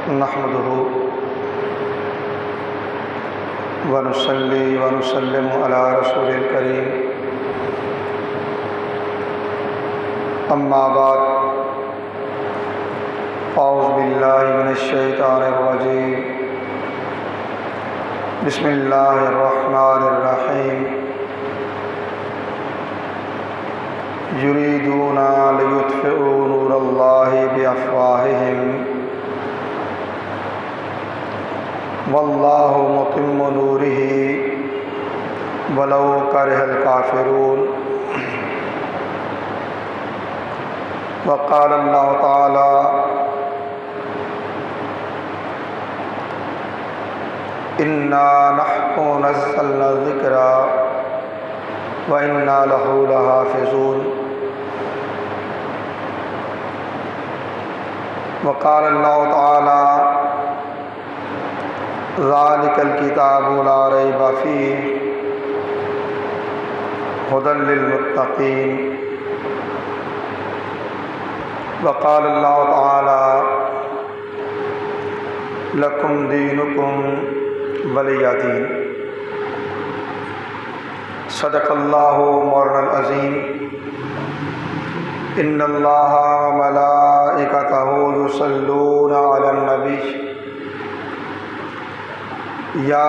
नहमदुहु व नुसल्ली व नुसल्लिमु अला रसूलिल करीम। अम्मा बाद, औज़ु बिल्लाहि मिनश शैतानिर रजीम। बिस्मिल्लाहिर रहमानिर रहीम। युरीदूना लियुत्फिउ नूरल्लाहि बिअफ़वाहिहिम वल्लाहु मुतिम्मु नूरिही वलौ करिहल काफ़िरून। वक़ाल अल्लाहु तआला इन्ना नहनु नज़्ज़लना ज़िक्रा व इन्ना लहू लहाफ़िज़ून। वक़ाल अल्लाहु तआला ज़ालिकल किताबु ला रैब फ़ीह हुदल लिल्मुत्तक़ीन। वक़ाल अल्लाहु तआला लकुम दीनुकुम वलिय दीन। सदक़ल्लाहु मौलाना अज़ीम। इन्नल्लाहा व मलाइकतहु युसल्लूना अलन नबी या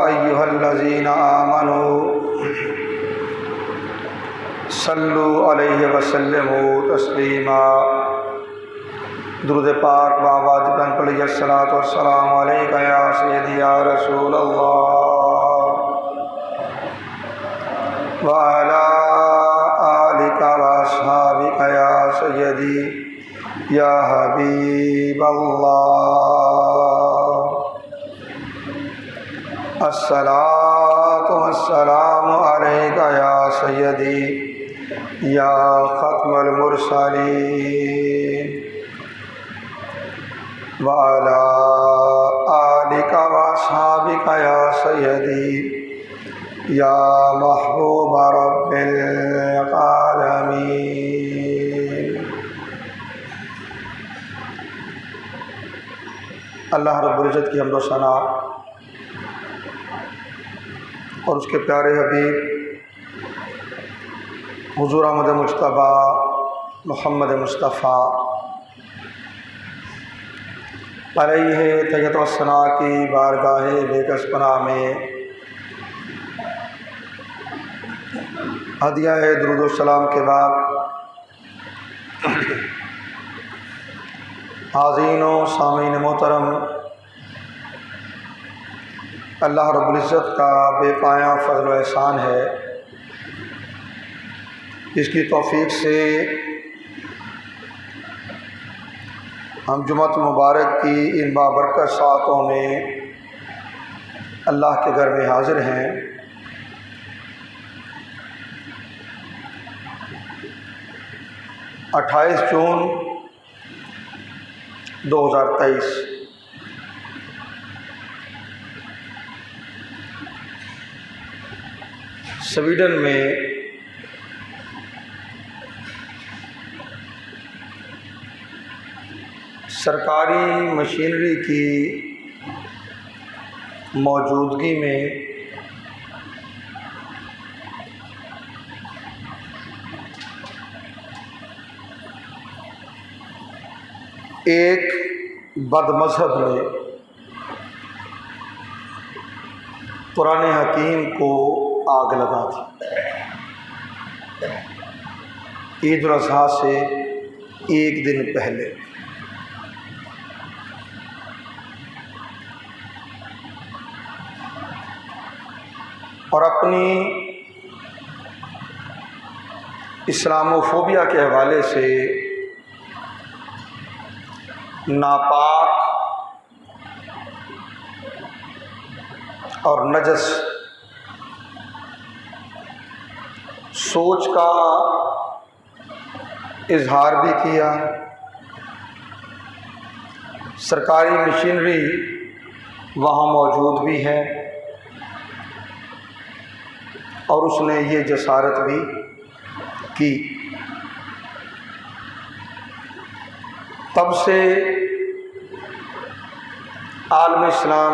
अय्युहल्लज़ीना आमनू सल्लु अलैहि व सल्लिमू तस्लीमा। दुरूद पाक बाबा जिब्रान पढ़िए अस्सलातु वस्सलामु अलैका या सय्यदी या रसूल अल्लाह व अला आलिका व अस्हाबिका या सय्यदी या हबीब अल्लाह। अस्सलातु वस्सलामु अलैका या सय्यदी या खत्मुल मुरसलीन व अला आलिका व अस्हाबिका या सय्यदी या महबूब रब्बिल आलमीन। अल्लाह रब्बुल इज़्ज़त की हम्द व सना और उसके प्यारे हबीब हुज़ूर अहमद मुज्तबा मोहम्मद मुस्तफ़ा अलैहि तहियत व सना की बारगाह बेकस पनाह में हदिया दुरूद व सलाम के बाद हाज़रीन व सामीन मोहतरम, अल्लाह रब्बुल इज़्ज़त का बेपाया फ़ज़ल व एहसान है, इसकी तौफ़ीक़ से हम जुम्मत मुबारक की इन बाबरकत सातों में अल्लाह के घर में हाज़िर हैं। अट्ठाईस जून 2023 स्वीडन में सरकारी मशीनरी की मौजूदगी में एक बदमज़हब ने कुरान हकीम को आग लगा दी। ईद उल अज़हा से एक दिन पहले और अपनी इस्लामोफोबिया के हवाले से नापाक और नजस सोच का इजहार भी किया। सरकारी मशीनरी वहाँ मौजूद भी है और उसने ये जसारत भी की। तब से आलम इस्लाम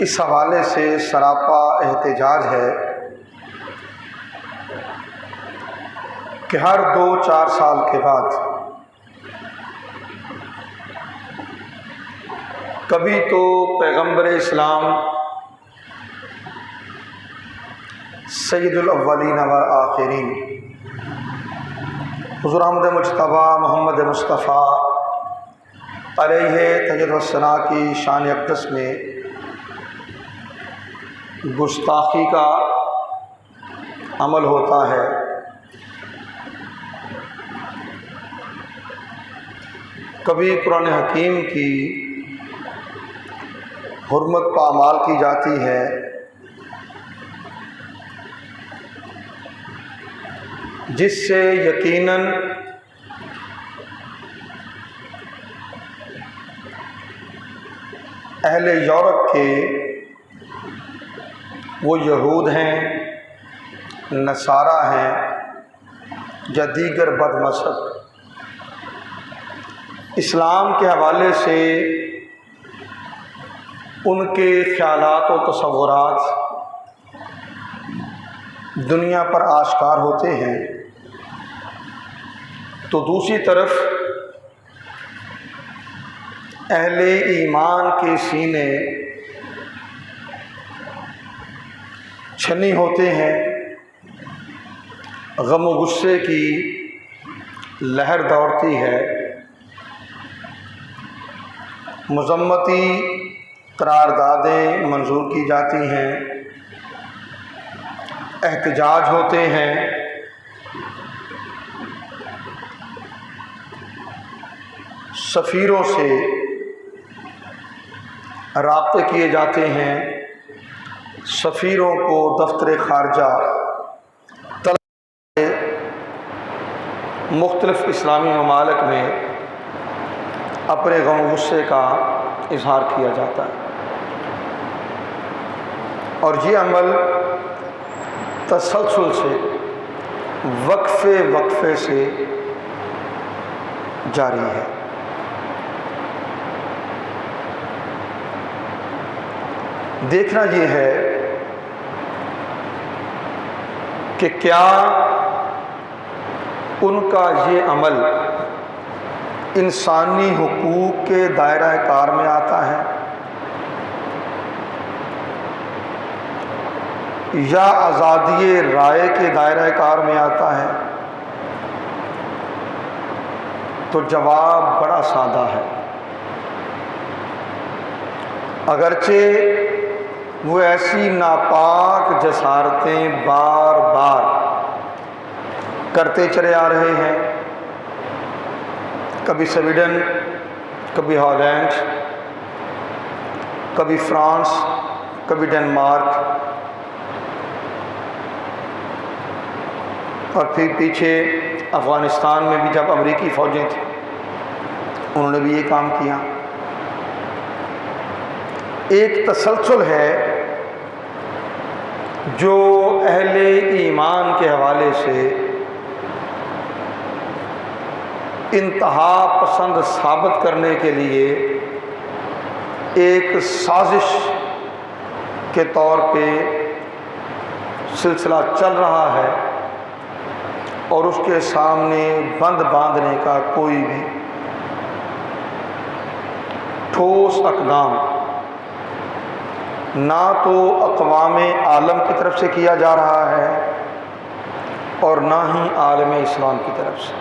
इस हवाले से सरापा एहतजाज है कि हर 2-4 साल के बाद कभी तो पैगंबर इस्लाम सैयदुल अव्वलीन व आखिरीन हुज़ूर अहमद मुज्तबा मोहम्मद मुस्तफ़ा अलैहि तजद्दुस्सना की शान अक़दस में गुस्ताखी का अमल होता है। कभी कुरान हकीम की हुर्मत पामाल की जाती है, जिससे यकीनन अहले यूरोप के वो यहूद हैं, नसारा हैं या दीगर बदमज़हब इस्लाम के हवाले से उनके ख़यालात और तसव्वुरात दुनिया पर आश्कार होते हैं, तो दूसरी तरफ अहले ईमान के सीने छन्नी होते हैं, गम व गुस्से की लहर दौड़ती है, मज़म्मती करारदादें मंजूर की जाती हैं, एहतजाज होते हैं, सफ़ीरों से राब्ते किए जाते हैं, सफ़ीरों को दफ्तर ख़ारजा मुख्तलिफ़ इस्लामी ममालिक में अपने गम गुस्से का इजहार किया जाता है, और ये अमल तसलसल से वक्फ़े से जारी है। देखना ये है कि क्या उनका ये अमल इंसानी हुकूक के दायरा कार में आता है या आज़ादी राय के दायरा कार में आता है। तो जवाब बड़ा सादा है। अगरचे वो ऐसी नापाक जसारतें बार बार करते चले आ रहे हैं, कभी स्वीडन, कभी हॉलैंड, कभी फ्रांस, कभी डेनमार्क, और फिर पीछे अफ़गानिस्तान में भी जब अमेरिकी फ़ौजें थी उन्होंने भी ये काम किया। एक तसलसल है जो अहले ईमान के हवाले से इंतहा पसंद साबित करने के लिए एक साजिश के तौर पे सिलसिला चल रहा है, और उसके सामने बंद बांधने का कोई भी ठोस इक़दाम ना तो अक़वामे आलम की तरफ से किया जा रहा है और ना ही आलम इस्लाम की तरफ से।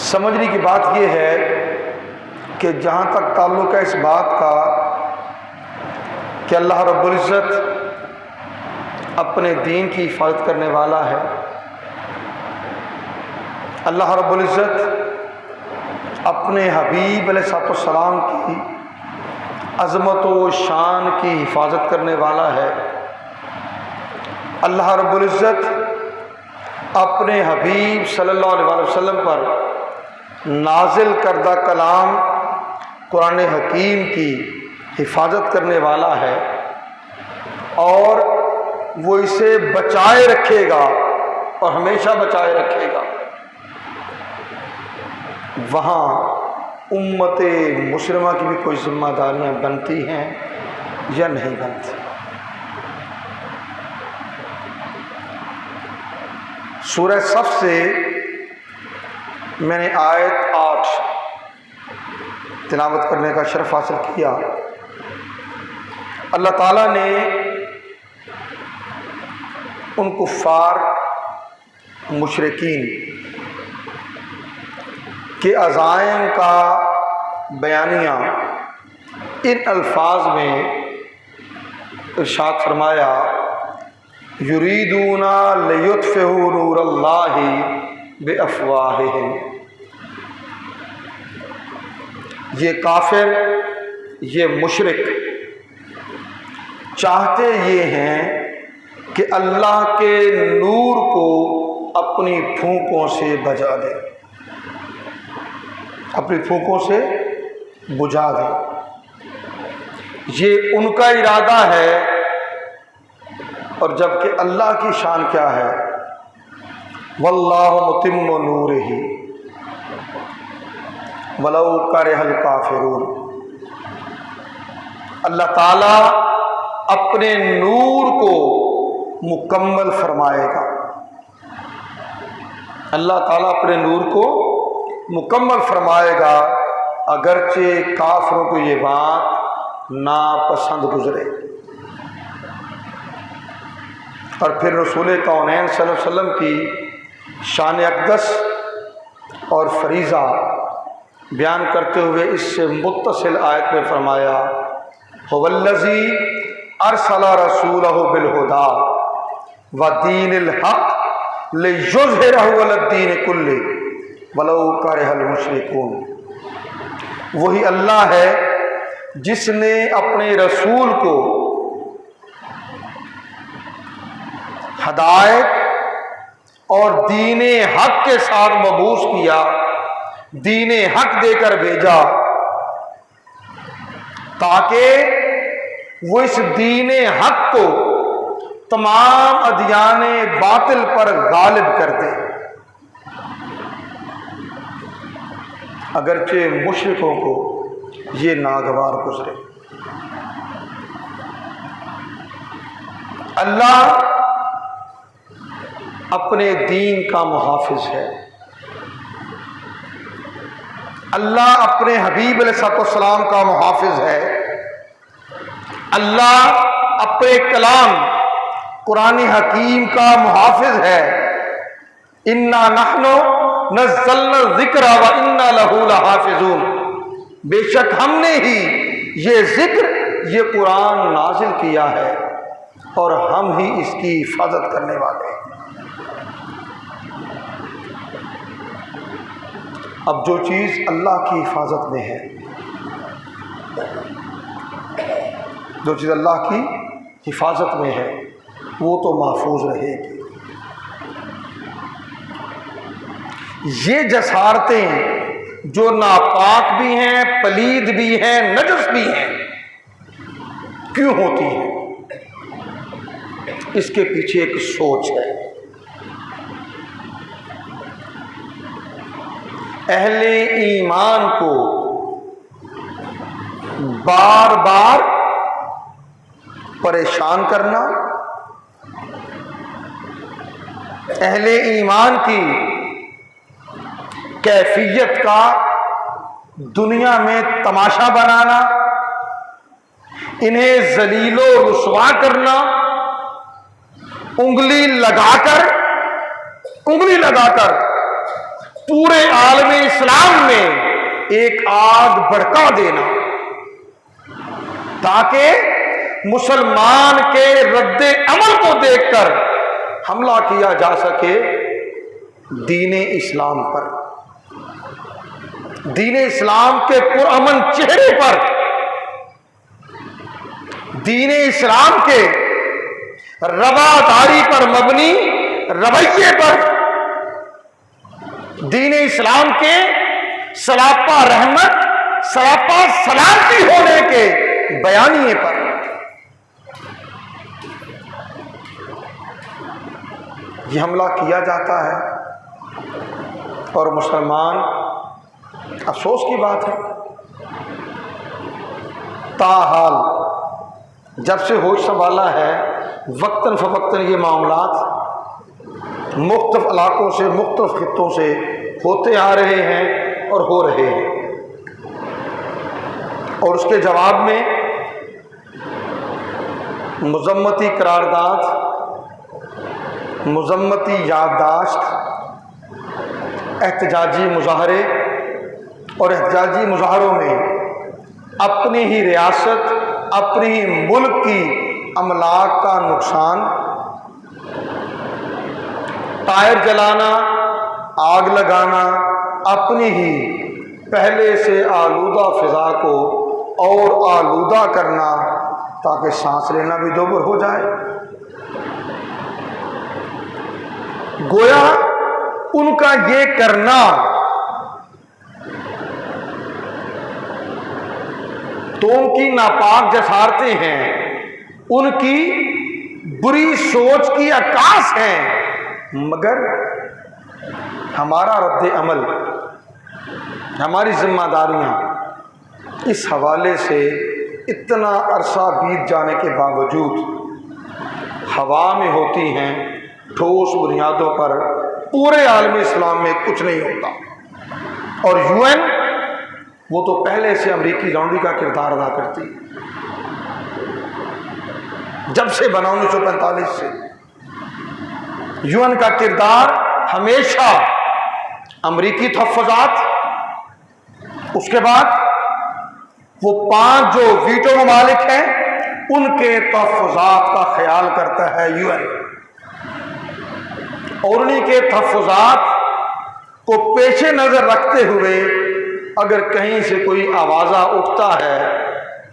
समझने की बात यह है कि जहाँ तक ताल्लुक़ है इस बात का कि अल्लाह रब्बुल इज़्ज़त अपने दीन की हिफाजत करने वाला है, अल्लाह रब्बुल इज़्ज़त अपने हबीब अलैहिस्सलाम की अज़मत व शान की हिफाजत करने वाला है, अल्लाह रब्बुल इज़्ज़त अपने हबीब सल्लल्लाहु अलैहि वसल्लम पर नाजिल करदा कलाम कुरान हकीम की हिफाजत करने वाला है, और वो इसे बचाए रखेगा और हमेशा बचाए रखेगा। वहाँ उम्मत मुस्लिमा की भी कोई जिम्मेदारियाँ बनती हैं या नहीं बनती। सूरह सफ से मैंने आयत 8 तिलावत करने का शर्फ हासिल किया। अल्लाह ताला ने उन कुफ़ार मुशरिकीन के अज़ाइम का बयानिया इन अल्फाज में इरशाद फरमाया, युरीदूना लियुत्फ़िहू नूरल्लाहि बिअफ़वाहिहिम। ये काफिर, ये मुशरिक चाहते ये हैं कि अल्लाह के नूर को अपनी फूंकों से बुझा दे, अपनी फूंकों से बुझा दे। ये उनका इरादा है, और जबकि अल्लाह की शान क्या है, वल्लाहु मुतिम्मु नूरिही वलौ करिहल काफिरून। अल्लाह ताला अपने नूर को मुकम्मल फरमाएगा। अल्लाह ताला अपने नूर को मुकम्मल फरमाएगा, अगरचे काफिरों को ये बात नापसंद गुजरे। और फिर रसूल कौनैन सल्लल्लाहु अलैहि वसल्लम की शान अक़दस और फरीज़ा बयान करते हुए इससे मुत्तसिल आयत में फरमाया, हुवल्लज़ी अरसला रसूलहु बिलहुदा व दीनिल हक़ लियुज़हिरहु अलद्दीन कुल्लि वलौ करिहल मुशरिकून। वही अल्लाह है जिसने अपने रसूल को हदायत और दीने हक के साथ मबूस किया, दीने हक देकर भेजा, ताकि वो इस दीने हक को तमाम अदियाने बातिल पर गालिब कर दे। अगरचे मुशरिकों को ये नागवार गुजरे। अल्लाह अपने दीन का मुहाफिज है। अल्लाह अपने हबीब अलैहिस्सलाम का मुहाफिज है। अल्लाह अपने कलाम कुरान हकीम का मुहाफिज है। इन्ना नहनु नज़्ज़लना ज़िक्रा व इन्ना लहू लहाफ़िज़ून। बेशक हमने ही ये जिक्र, ये कुरान नाजिल किया है और हम ही इसकी हिफाजत करने वाले हैं। अब जो चीज़ अल्लाह की हिफाजत में है, जो चीज़ अल्लाह की हिफाजत में है, वो तो महफूज रहेगी। ये जसारतें जो नापाक भी हैं, पलीद भी हैं, नजस भी हैं, क्यों होती हैं? इसके पीछे एक सोच है। अहले ईमान को बार बार परेशान करना, अहले ईमान की कैफियत का दुनिया में तमाशा बनाना, इन्हें जलीलो रुसवा करना, उंगली लगाकर पूरे आलम इस्लाम में एक आग भड़का देना, ताकि मुसलमान के रद्दे अमल को देखकर हमला किया जा सके दीने इस्लाम पर, दीने इस्लाम के पुरअमन चेहरे पर, दीने इस्लाम के रवादारी पर मबनी रवैये पर, दीने इस्लाम के सरापा रहमत, सरापा सलामती होने के बयानिए पर। ये हमला किया जाता है और मुसलमान, अफसोस की बात है, ताहाल जब से होश संभाला है वक्तन फ़वक्तन ये मामलात मुख्तलिफ इलाकों से, मुख्तलिफ खित्तों से होते आ रहे हैं और हो रहे हैं। और उसके जवाब में मुज़म्मती करारदाद, मुज़म्मती याददाश्त, एहतजाजी मुज़ाहरे और एहतजाजी मुज़ाहरों में अपनी ही रियासत, अपनी ही मुल्क की अमलाक का नुकसान, टायर जलाना, आग लगाना, अपनी ही पहले से आलूदा फ़िज़ा को और आलूदा करना ताकि सांस लेना भी दोबर हो जाए। गोया उनका ये करना तो उनकी नापाक जसारतें हैं, उनकी बुरी सोच की अक्कास हैं, मगर हमारा रद्द अमल, हमारी जिम्मेदारियां इस हवाले से इतना अरसा बीत जाने के बावजूद हवा में होती हैं, ठोस बुनियादों पर पूरे आलम इस्लाम में कुछ नहीं होता। और यूएन वो तो पहले से अमरीकी लौंडी का किरदार अदा करती है, जब से बना 1945 से यूएन का किरदार हमेशा अमरीकी तहफ़्फ़ुज़ात, उसके बाद वो 5 जो वीटो ममालिक हैं उनके तहफ़्फ़ुज़ात का ख्याल करता है यूएन, और उन्हीं के तहफ़्फ़ुज़ात को पेशे नज़र रखते हुए अगर कहीं से कोई आवाज़ा उठता है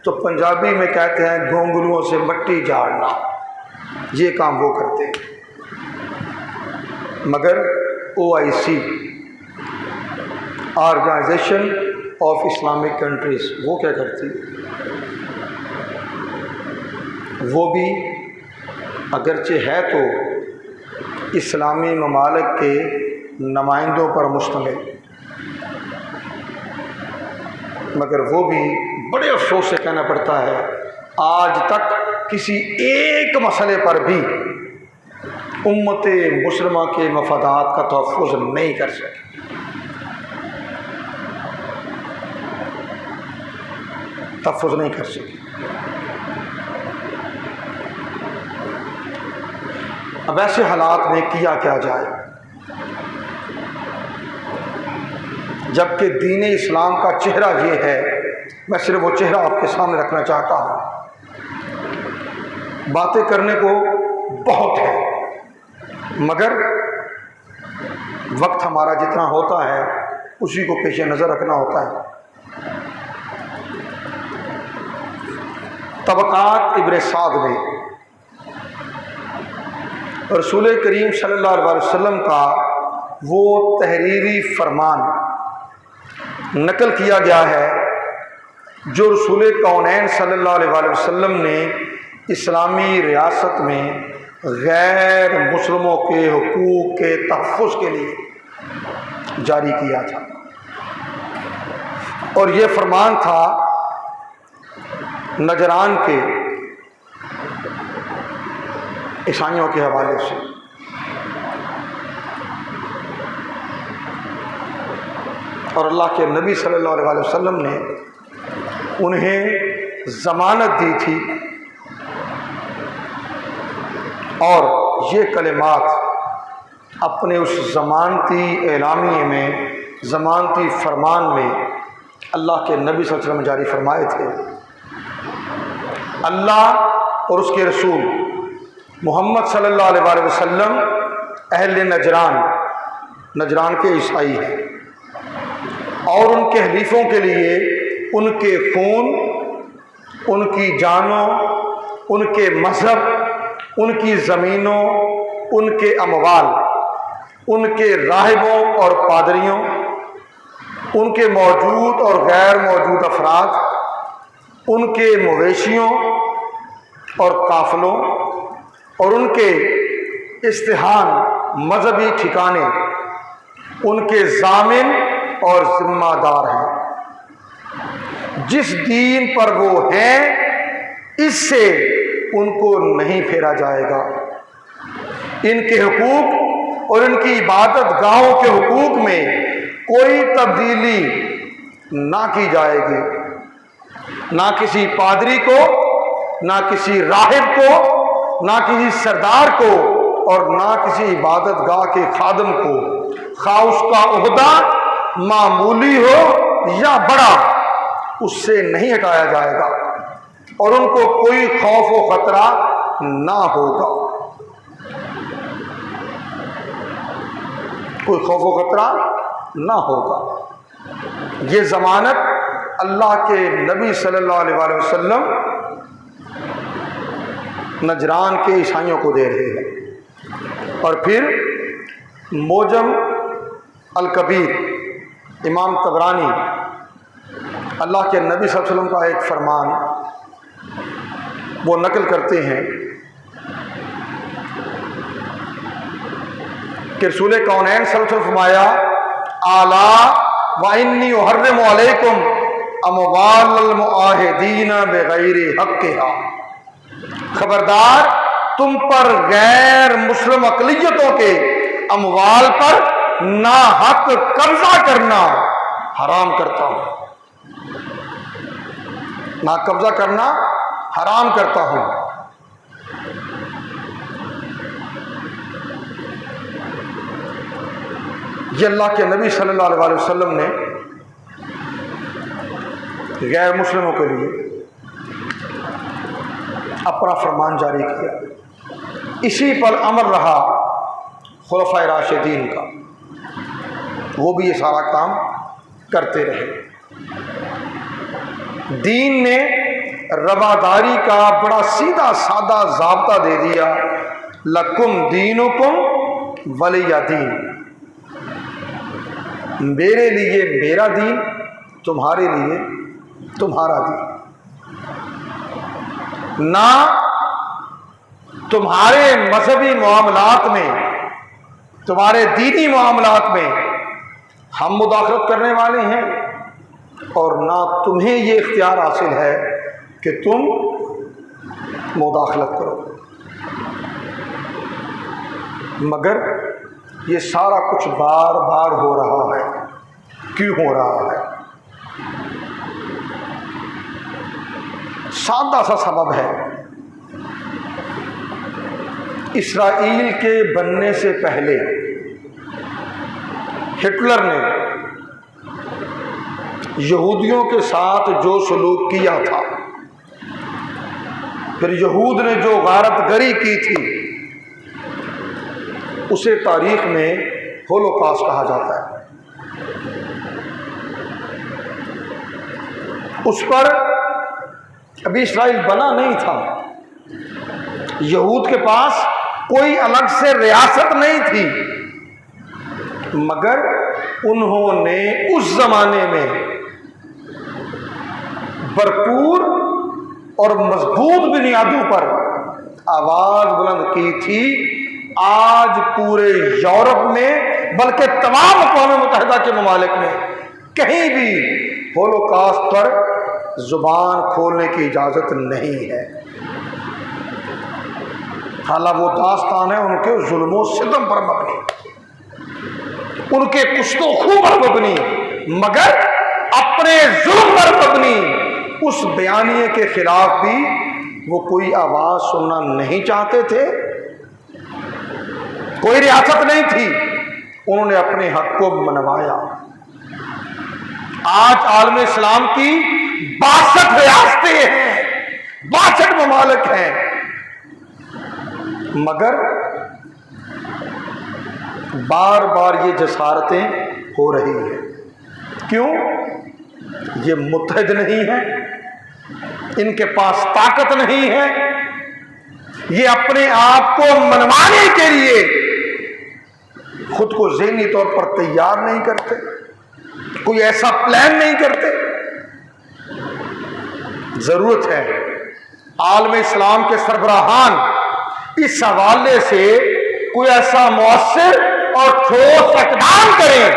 तो पंजाबी में कहते हैं घोंघलुओं से मट्टी झाड़ना, ये काम वो करते हैं। मगर OIC, organisation of Islamic countries, वो क्या करती है? वो भी अगरचे है तो इस्लामी ममालिक के नुमाइंदों पर मुश्तमिल, मगर वो भी बड़े अफसोस से कहना पड़ता है आज तक किसी एक मसले पर भी उम्मत मुस्लिमा के मफादात का तहफ़्फ़ुज़ नहीं कर सके। तहफ़्फ़ुज़ नहीं कर सके। अब ऐसे हालात में किया क्या जाए, जबकि दीन इस्लाम का चेहरा ये है। मैं सिर्फ वो चेहरा आपके सामने रखना चाहता हूँ। बातें करने को बहुत है, मगर वक्त हमारा जितना होता है उसी को पेश नज़र रखना होता है। तबक़ात इब्न साद में रसूल करीम सल्लल्लाहु अलैहि वसल्लम का वो तहरीरी फरमान नकल किया गया है जो रसूल कौनैन सल्लल्लाहु अलैहि वसल्लम ने इस्लामी रियासत में गैर मुस्लिमों के हुकूक के तहफ़्फ़ुज़ के लिए जारी किया था। और ये फरमान था नजरान के ईसाइयों के हवाले से। और अल्लाह के नबी सल्लल्लाहु अलैहि वसल्लम ने उन्हें ज़मानत दी थी और ये कलिमात अपने उस ज़मानती एलामिये में, ज़मानती फरमान में अल्लाह के नबी सल्लल्लाहु अलैहि वसल्लम जारी फरमाए थे। अल्लाह और उसके रसूल मोहम्मद सल्लल्लाहु अलैहि वसल्लम अहले नजरान के ईसाई हैं और उनके हलीफों के लिए उनके खून, उनकी जानों, उनके मज़हब, उनकी ज़मीनों, उनके अमवाल, उनके राहिबों और पादरियों, उनके मौजूद और गैर मौजूद अफराद, उनके मवेशियों और काफ़िलों और उनके इस्तिहान मजहबी ठिकाने उनके जामिन और जिम्मेदार हैं। जिस दीन पर वो हैं इससे उनको नहीं फेरा जाएगा। इनके हुकूक और इनकी इबादत गाहों के हुकूक में कोई तब्दीली ना की जाएगी। ना किसी पादरी को, ना किसी राहिब को, ना किसी सरदार को और ना किसी इबादत गाह के खादम को, खा उसका ओहदा मामूली हो या बड़ा, उससे नहीं हटाया जाएगा और उनको कोई खौफ व खतरा ना होगा। कोई खौफ व खतरा ना होगा। ये जमानत अल्लाह के नबी सल्लल्लाहु अलैहि वसल्लम नजरान के ईसाइयों को दे रहे हैं। और फिर मोजम अल कबीर इमाम तबरानी अल्लाह के नबी सल्लल्लाहु अलैहि वसल्लम का एक फरमान वो नकल करते हैं कि रसूल कौनैन सल्लल्लाहु अलैहि वसल्लम फरमाया, आला व इन्नी उहर्रिमु अलैकुम अमवाल मुआहिदीन बिगैरि हक़्क़िहा। खबरदार, तुम पर गैर मुस्लिम अक़लियतों के अमवाल पर ना हक कब्जा करना हराम करता हूं। ना कब्जा करना हराम करता हूं। ये अल्लाह के नबी सल्लल्लाहु अलैहि वसल्लम ने गैर मुस्लिमों के लिए अपना फरमान जारी किया। इसी पर अमर रहा खुलफाए राशिदीन का, वो भी ये सारा काम करते रहे। दीन ने रवादारी का बड़ा सीधा सादा ज़ाब्ता दे दिया, लकुम दीनुकुम वलिया दीन। मेरे लिए मेरा दीन, तुम्हारे लिए तुम्हारा दीन। ना तुम्हारे मजहबी मामलात में, तुम्हारे दीनी मामलात में हम मुदाखलत करने वाले हैं और ना तुम्हें ये इख्तियार हासिल है कि तुम मुदाखलत करो। मगर ये सारा कुछ बार बार हो रहा है। क्यों हो रहा है? सादा सा सबब है। इसराइल के बनने से पहले हिटलर ने यहूदियों के साथ जो सलूक किया था, फिर यहूद ने जो गारतगरी की थी, उसे तारीख में होलोकॉस्ट कहा जाता है। उस पर अभी इसराइल बना नहीं था। यहूद के पास कोई अलग से रियासत नहीं थी, मगर उन्होंने उस जमाने में भरपूर और मजबूत बुनियादों पर आवाज बुलंद की थी। आज पूरे यूरोप में, बल्कि तमाम अक़वाम मुत्तहिदा के ममालिक में कहीं भी होलोकॉस्ट पर जुबान खोलने की इजाज़त नहीं है। हालांकि वो दास्तान है उनके जुल्म और सितम पर मबनी, उनके कुश्तो खूब पर मबनी, मगर अपने जुल्म पर मबनी। उस बयानिए के खिलाफ भी वो कोई आवाज़ सुनना नहीं चाहते थे। कोई रियासत नहीं थी, उन्होंने अपने हक को मनवाया। आज आलम इस्लाम की 62 रियासतें हैं, 62 ममालिक हैं, मगर बार बार ये जसारतें हो रही हैं। क्यों? ये मुत्तहिद नहीं है, इनके पास ताकत नहीं है, ये अपने आप को मनवाने के लिए खुद को ज़हनी तौर पर तैयार नहीं करते, कोई ऐसा प्लान नहीं करते। जरूरत है आलम इस्लाम के सरबराहान इस हवाले से कोई ऐसा मौसर और ठोस इक़दाम करें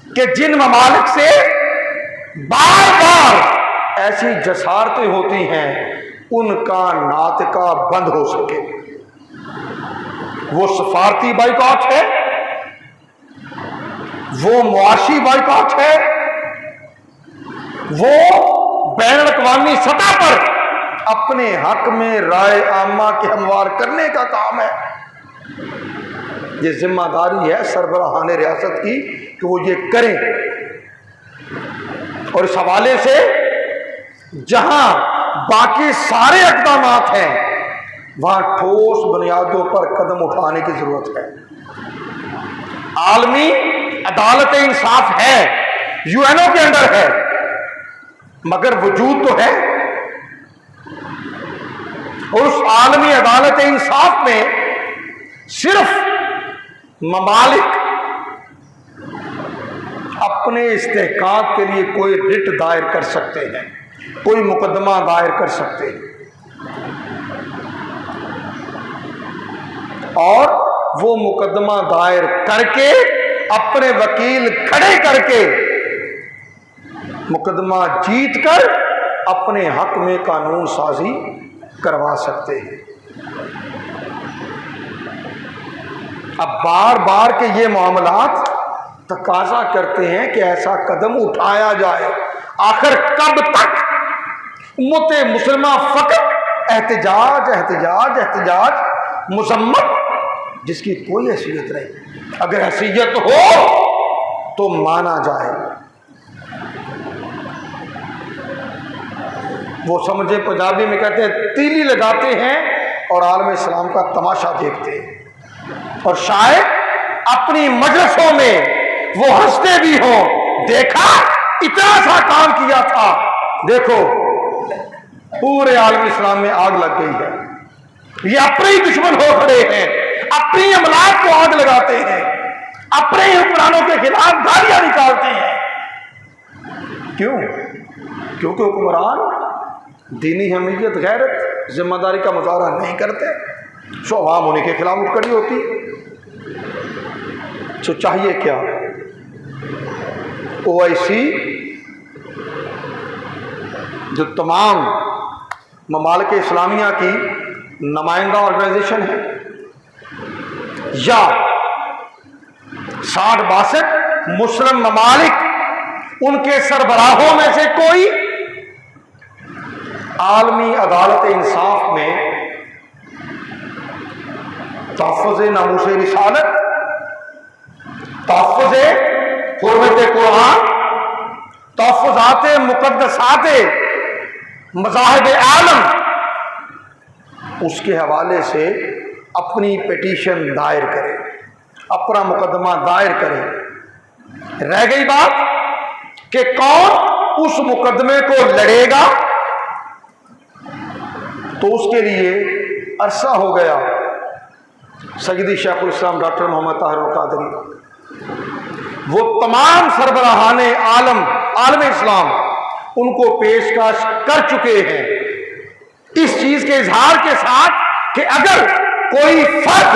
कि जिन ममालिक से बार बार ऐसी जसारतें होती हैं उनका नातिका बंद हो सके। वो सफारती बाइकॉट है, वो मुआशी बाइकॉट है, वो बैनुल अक़वामी सतह पर अपने हक में राय आमा के हमवार करने का काम है। ये जिम्मेदारी है सरबराहान रियासत की कि वो ये करें। और इस हवाले से जहां बाकी सारे इक़दामात हैं वहां ठोस बुनियादों पर कदम उठाने की जरूरत है। आलमी अदालत इंसाफ है, यूएनओ के अंदर है, मगर वजूद तो है। और उस आलमी अदालत इंसाफ में सिर्फ ममालिक अपने इस्तेहकाक के लिए कोई रिट दायर कर सकते हैं, कोई मुकदमा दायर कर सकते हैं, और वो मुकदमा दायर करके अपने वकील खड़े करके मुकदमा जीत कर अपने हक में कानून साजी करवा सकते हैं। अब बार बार के ये मामलात तकाजा करते हैं कि ऐसा कदम उठाया जाए। आखिर कब तक उम्मत मुसलमा फकत एहतजाज एहतजाज एहतजाज मुजम्मत, जिसकी कोई हैसियत नहीं। अगर हैसियत हो तो माना जाए। वो समझे पंजाबी में कहते हैं तीली लगाते हैं और आलम इस्लाम का तमाशा देखते हैं, और शायद अपनी मजलिसों में वो हंसते भी हों। देखा इतना सा काम किया था, देखो पूरे आलम इस्लाम में आग लग गई है। ये अपने ही दुश्मन हो खड़े हैं, अपनी अमलाक को आग लगाते हैं, अपने ही हुक्मरानों के खिलाफ गालियां निकालते हैं। क्यों? क्योंकि हुक्मरान दीनी हमीयत गैरत जिम्मेदारी का मुजाहरा नहीं करते, सो अवाम उन्हीं के खिलाफ उठ खड़ी होती। सो चाहिए क्या? ओआईसी जो तमाम ममालिक इस्लामिया की नुमाइंदा ऑर्गेनाइजेशन है, या 60-62 मुस्लिम ममालिक उनके सरबराहों में से कोई आलमी अदालत इंसाफ में तहफ़्फ़ुज़ नामूस रिसालत, तहफ़्फ़ुज़ हुर्मत कुरान, तहफ़्फ़ुज़ात मुक़द्दसात मज़ाहिब आलम, उसके हवाले से अपनी पिटीशन दायर करें, अपना मुकदमा दायर करें। रह गई बात कि कौन उस मुकदमे को लड़ेगा, तो उसके लिए अरसा हो गया सय्यदी शेखुल इस्लाम डॉक्टर मोहम्मद ताहिर कादरी, वो तमाम सरबराहान आलम इस्लाम उनको पेशकश कर चुके हैं इस चीज के इजहार के साथ कि अगर कोई फर्द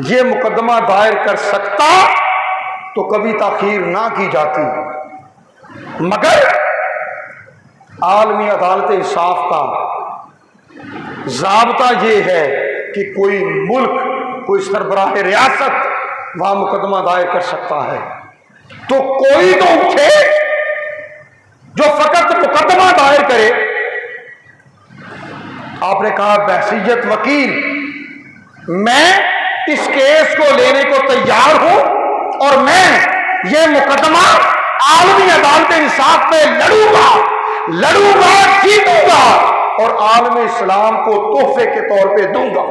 ये मुकदमा दायर कर सकता तो कभी ताखीर ना की जाती। मगर आलमी अदालत इंसाफ का ज़ाब्ता ये है कि कोई मुल्क, कोई सरबराह रियासत वहां मुकदमा दायर कर सकता है, तो कोई तो उठे जो फकत मुकदमा दायर करे। आपने कहा बहसीयत वकील मैं इस केस को लेने को तैयार हूं और मैं ये मुकदमा आलमी अदालत इंसाफ में लड़ूंगा, जीतूंगा और आलम इस्लाम को तोहफे के तौर पे दूंगा।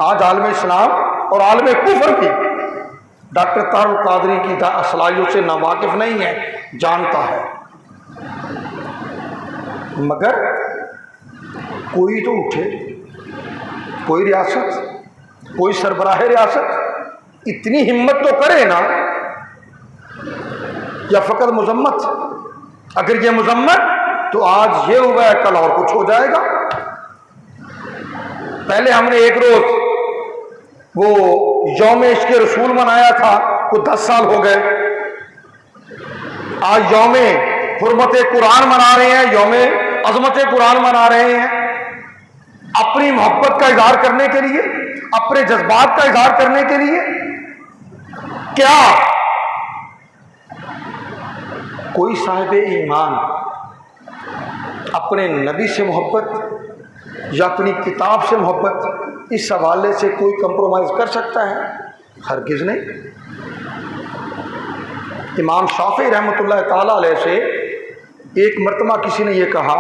आज आलम इस्लाम और आलम कुफर भी डॉक्टर ताहिर कादरी की असलाहियों से नावाकिफ नहीं है, जानता है, मगर कोई तो उठे, कोई रियासत, कोई सरबराह रियासत इतनी हिम्मत तो करे ना, या फकत मुजम्मत। अगर ये मुजम्मत तो आज ये हुआ है, कल और कुछ हो जाएगा। पहले हमने एक रोज वो यौम इश्क़ रसूल मनाया था, वो 10 साल हो गए। आज यौम हुर्मत कुरान मना रहे हैं, यौम अज़मत कुरान मना रहे हैं, अपनी मोहब्बत का इजहार करने के लिए, अपने जज्बात का इजहार करने के लिए। क्या कोई साहिब ईमान अपने नबी से मोहब्बत या अपनी किताब से मोहब्बत, इस हवाले से कोई कंप्रोमाइज़ कर सकता है? हरगिज़ नहीं। इमाम शाफ़ी रहमतुल्लाह ताला अलैह से एक मर्तबा किसी ने यह कहा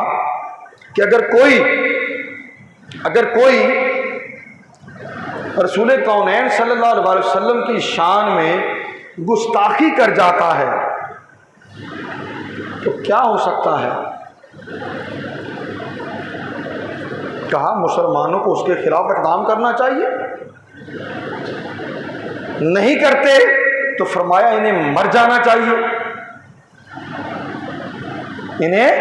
कि अगर कोई रसूल कौनैन सल्लल्लाहु अलैहि वसल्लम की शान में गुस्ताखी कर जाता है तो क्या हो सकता है? कहा मुसलमानों को उसके खिलाफ इक़दाम करना चाहिए। नहीं करते तो फरमाया इन्हें मर जाना चाहिए, इन्हें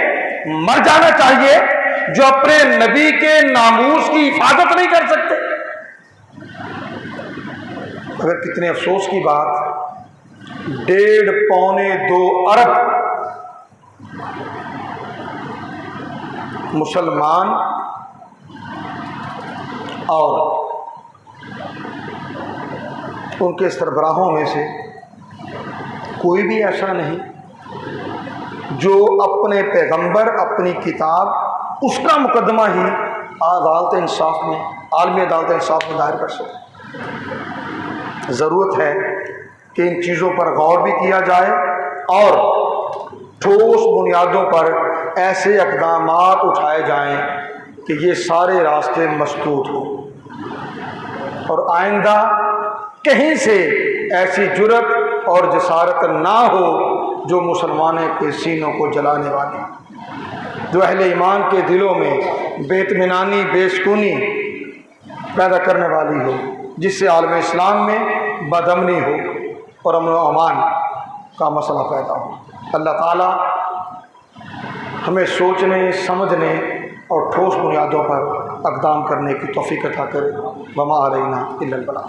मर जाना चाहिए जो अपने नबी के नामूस की हिफाजत नहीं कर सकते। अगर कितने अफसोस की बात, 1.5-2 अरब मुसलमान और उनके सरबराहों में से कोई भी ऐसा नहीं जो अपने पैगंबर, अपनी किताब, उसका मुकदमा ही अदालत इंसाफ में, आलमी अदालत इंसाफ में दायर कर सके। ज़रूरत है कि इन चीज़ों पर गौर भी किया जाए और ठोस बुनियादों पर ऐसे इक़दामात उठाए जाएं कि ये सारे रास्ते मसदूद हों और आइंदा कहीं से ऐसी जुर्रत और जसारत ना हो जो मुसलमानों के सीनों को जलाने वाली, जो अहले ईमान के दिलों में बेतमिनानी, बेसुकूनी पैदा करने वाली हो, जिससे आलम इस्लाम में बदअमनी हो और अमन व अमान का मसला पैदा हो। अल्लाह ताला हमें सोचने, समझने और ठोस बुनियादों पर इक़दाम करने की तौफ़ीक़ अता करे। वमा अलैना इल्लल बलाग।